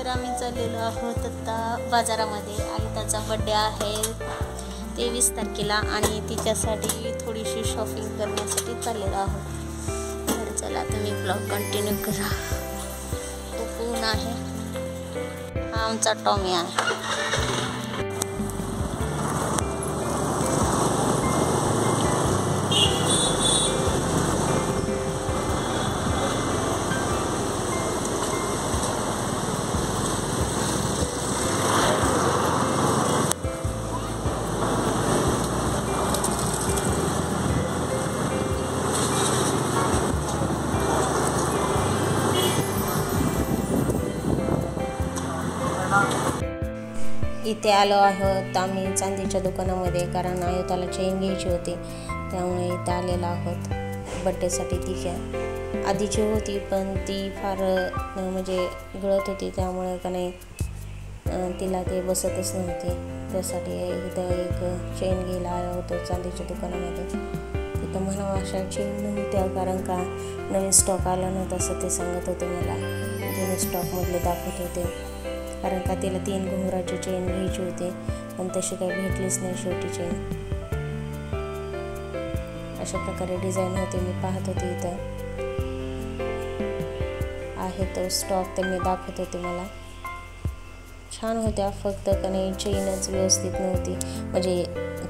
तर आम्ही चाललेलो आहोत आता बाजारामध्ये. आईताचा बड्डे आहे 23 तारखेला आणि तिच्यासाठी थोडीशी शॉपिंग करण्यासाठी चाललेलो आहोत. तर चला तुम्ही ब्लॉग कंटिन्यू करा. खूप ऊन आहे. हा आमचा टॉमी आहे. इथे आलो आहोत आम्ही चांदीच्या दुकानामध्ये, कारण आयुताला चेन घ्यायची होती, त्यामुळे इथे आलेलो आहोत बड्डेसाठी. तिच्या आधीची होती पण ती फार म्हणजे गळत होती, त्यामुळे का नाही तिला ते बसतच नव्हती. त्यासाठी इथं एक चेन घ्यायला आलो होतो चांदीच्या दुकानामध्ये. तिथं म्हणावं अशा चेन नव्हत्या, कारण का नवीन स्टॉक आला नव्हता असं ते सांगत होते मला. जुने स्टॉकमधले दाखवत होते, कारण का तिला 3 घुंगराची चेन घ्यायची होती, पण तशी काही भेटलीच नाही शेवटी चेन. अशा प्रकारे डिझाईन होते. मी पाहत होते इथं आहे तो स्टॉक त्यांनी दाखवत होते मला. छान होत्या, फक्त का नाही चेनच व्यवस्थित नव्हती. म्हणजे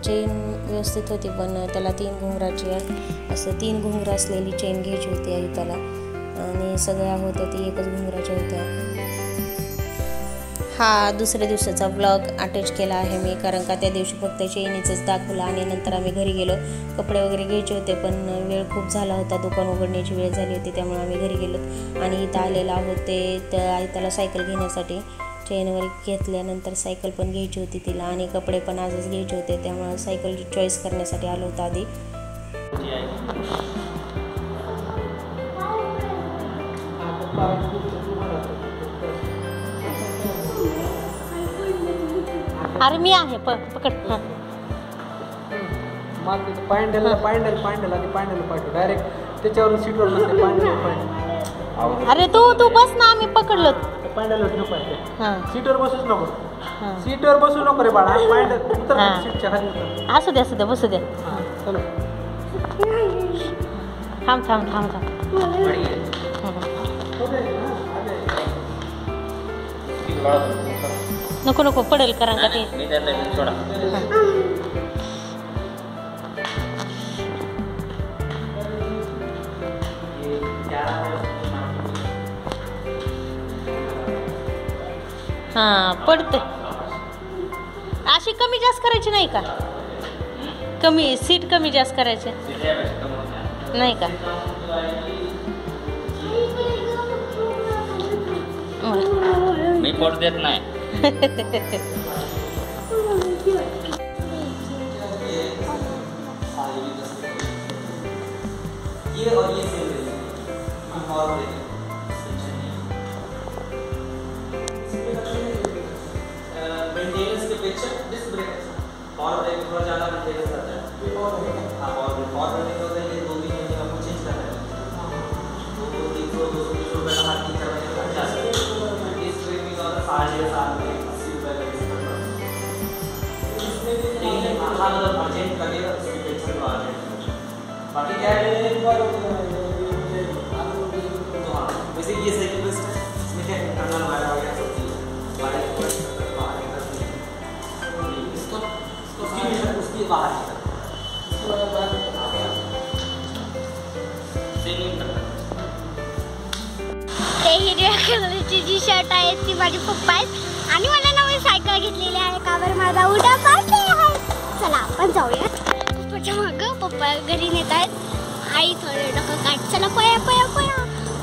चेन व्यवस्थित होती पण त्याला 3 घुंगराची असं 3 घुंगर असलेली चेन घ्यायची होती आई त्याला, आणि सगळ्या होत्या ती एकच घुंगराच्या होत्या. हा दुसऱ्या दिवसाचा ब्लॉग अटॅच केला आहे मी, कारण का त्या दिवशी फक्त चेनीचंच दाखवलं आणि नंतर आम्ही घरी गेलो. कपडे वगैरे घ्यायचे होते पण वेळ खूप झाला होता, दुकान उघडण्याची वेळ झाली होती, त्यामुळे आम्ही घरी गेलो. आणि इथं आलेलो आहोत ते आई त्याला सायकल घेण्यासाठी. चेन वगैरे घेतल्यानंतर सायकल पण घ्यायची होती तिला, आणि कपडे पण आजच घ्यायचे होते, त्यामुळे सायकल चॉईस करण्यासाठी आलो होतो आधी. अरे मी आहे पकड. पायंडल पाठव डायरेक्ट त्याच्यावरून सीटवर नसते पायंडल. अरे तू बस ना, आम्ही पकडलो. पायंडल ठेव पाहिजे, सीटवर बसूच नको. सीटवर बसू नको रे बाळा, पायंडल सीटच्या खाली. असू दे बसू दे. चलो थांब. नको पडेल कारण का ते. हा पडते. अशी कमी जास्त करायची नाही का? कमी सीट कमी जास्त करायचे नाही का? मी पड देत नाही. मेंटेनेंस के पीछे डिस्क ब्रेक और ब्रेक थोड़ा ज़्यादा मेंटेनेंस करता है और ब्रेक होता है, ये 2-3 महीने आपको चेंज करना है. 200-300 रुपये का हाथ 3-4 महीने खर्च जा सकते हैं. इस ब्रेक में ज़्यादा 60 में 80 रुपये का डिस्क करना है. इसमें भी लेकिन हाथ अगर चेंज करेगा तो उसकी टेंशन तो आ जाएगी. बाकी क्या है तो हाँ वैसे ये साइकिल बेस्ट है. इसमें क्या टनल वाला वगैरह सब चीज़ उसकी बाहर ते हिरव्या कलरची जी शर्ट आहे ती माझी पप्पा आहेत, आणि मला नवी सायकल घेतलेली आहे का बरं माझा उडा पार्टी आहे. चला आपण जाऊयात. पप्पाच्या मागं पप्पा घरी नेत आहेत. आई थोडे डोकं काढ. चला पया.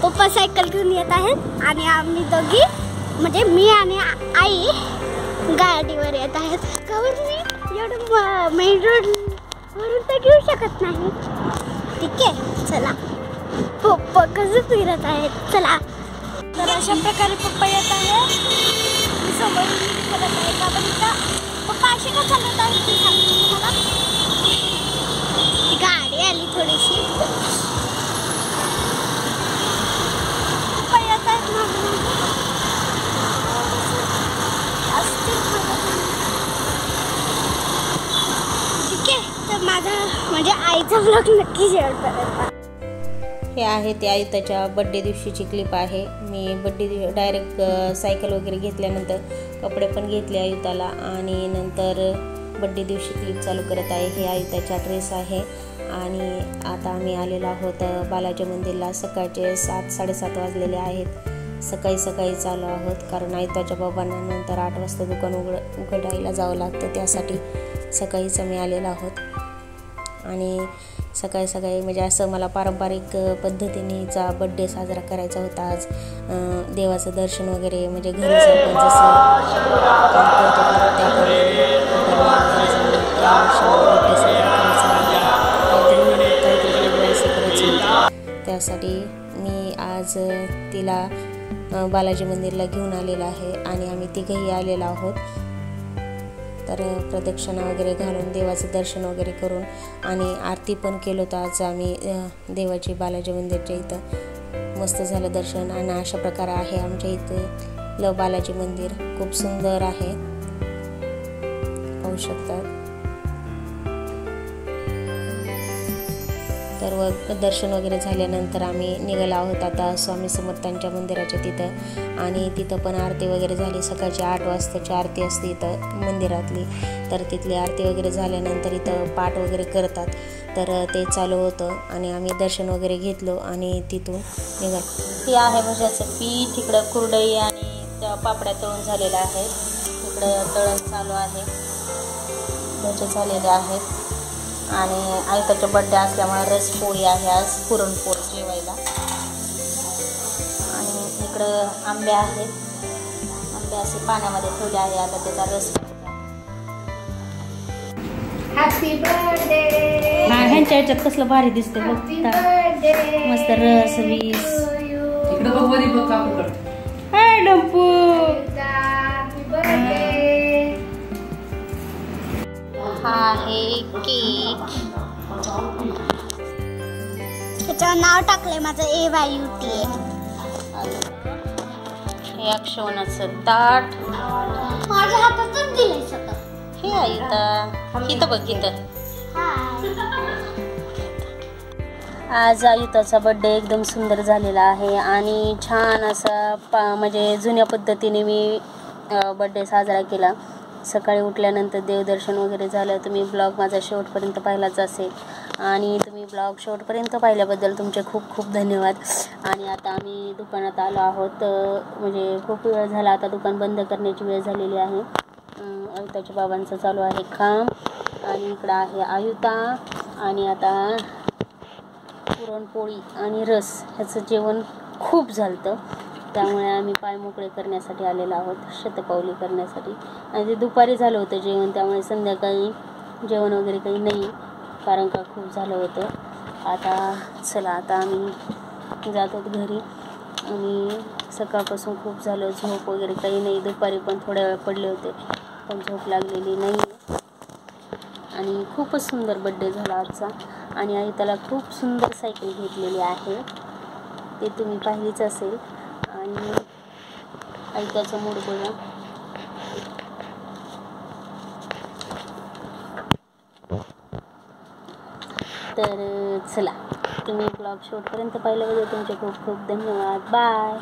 पप्पा सायकल घेऊन येत आहेत आणि आम्ही दोघी म्हणजे मी आणि आई गाडीवर येत आहेत. कारण मी एवढं मेन रोड वरून तर घेऊ शकत नाही. ठीक आहे चला. पप्पा कसं फिरत आहेत. चला. तर अशा प्रकारे पप्पा येत आहे. मी समोरून फिरत आहे का बरं. पप्पा अशी का चालत आहे ते सांगते तुम्हाला. गाडी आली थोडीशी. पप्पा येत आहेत मागून. म्हणजे आईचा ब्लॉग नक्की शेवटपर्यंत पहा. हे आहे ते आयुताच्या बड्डे दिवशीची क्लिप आहे. मी बड्डे डायरेक्ट सायकल वगैरे घेतल्यानंतर कपडे पण घेतले आयुताला आणि नंतर बड्डे दिवशी क्लिप चालू करत आहे. हे आयुताचा ड्रेस आहे आणि आता आम्ही आलेलो आहोत बालाजी मंदिरला. सकाळचे 7-7:30 वाजलेले आहेत. सकाळी चालू आहोत कारण आयुताच्या बाबांना नंतर 8 वाजता दुकान उघडायला जावं लागतं, त्यासाठी सकाळीच आम्ही आलेलो आहोत. आणि सकाळी म्हणजे असं मला पारंपरिक पद्धतीनेचा बड्डे साजरा करायचा होता आज. देवाचं दर्शन वगैरे म्हणजे घरी जसं काम करतो त्यासाठी मी आज तिला बालाजी मंदिरला घेऊन आलेला आहे आणि आम्ही तिघंही आलेलो आहोत. तर प्रदक्षिणा वगैरे घालून देवाचं दर्शन वगैरे करून आणि आरती पण केलं होतं आज आम्ही देवाची बालाजी मंदिरच्या इथं. मस्त झालं दर्शन आणि अशा प्रकारे आहे आमच्या इथे बालाजी मंदिर. खूप सुंदर आहे, पाहू शकतात. तर दर्शन वगैरे झाल्यानंतर आम्ही निघालो आहोत आता स्वामी समर्थांच्या मंदिराच्या तिथं आणि तिथं पण आरती वगैरे झाली. सकाळची 8 वाजताची आरती असते इथं मंदिरातली. तर तिथली आरती वगैरे झाल्यानंतर इथं पाठ वगैरे करतात, तर ते चालू होतं आणि आम्ही दर्शन वगैरे घेतलो आणि तिथून निघालो. ती आहे भज्याचं पीठ, इकडं कुरडई आणि पापड्या तळून झालेल्या आहेत. इकडं तळण चालू आहे, भजे झालेले आहेत आणि आयुताचा बड्डे असल्यामुळे रसपोळी आहे आज, पुरणपोळी जेवायला. आणि इकडं आंबे आहेत, आंबे असे पाण्यामध्ये ठेवले आहे, आता त्याचा रस. Happy birthday. ह्यांच्या ह्याच्यात कसलं भारी दिसतं बघता, मस्त रस वीस. इकडे बघ वरी बघ काकू करते. हाय डंपू. Happy birthday. हा आहे केक. त्याच्यावर नाव टाकलंय माझं AYUTA. हे अक्षवनाचं ताट. माझ्या हातातच दिलंय सगळं. हे आयुता इथं बघ इथं. आज आयुताचा बड्डे एकदम सुंदर झालेला आहे आणि छान असा म्हणजे जुन्या पद्धतीने मी बड्डे साजरा केला. सकाळी उठल्यानंतर देवदर्शन वगैरे झालं. तुम्ही ब्लॉग माझा शेवटपर्यंत पाहिलाच असेल आणि तुम्ही ब्लॉग शेवटपर्यंत पाहिल्याबद्दल तुमचे खूप खूप धन्यवाद. आणि आता आम्ही दुकानात आलो आहोत, म्हणजे खूप वेळ झाला, आता दुकान बंद करण्याची वेळ झालेली आहे. आयुताच्या बाबांचं चालू आहे काम आणि इकडं आहे आयुता आणि आता पुरणपोळी आणि रस ह्याचं जेवण खूप झालं, त्यामुळे आम्ही पाय मोकळे करण्यासाठी आलेलो आहोत, शतपावली करण्यासाठी. आणि ते दुपारी झालं होतं जेवण, त्यामुळे संध्याकाळी जेवण वगैरे काही नाही कारण का खूप झालं होतं. आता चला आता आम्ही जातो घरी. आणि सकाळपासून खूप झालं, झोप वगैरे काही नाही. दुपारी पण थोड्या वेळ पडले होते पण झोप लागलेली नाही. आणि खूपच सुंदर बड्डे झाला आजचा. आणि आई त्याला खूप सुंदर सायकल घेतलेली आहे, ते तुम्ही पाहिलीच असेल. आणि आयुताचा मूड बघा. तर चला, तुम्ही ब्लॉग शेवटपर्यंत पाहिल्याबद्दल तुमचे खूप खूप धन्यवाद. बाय.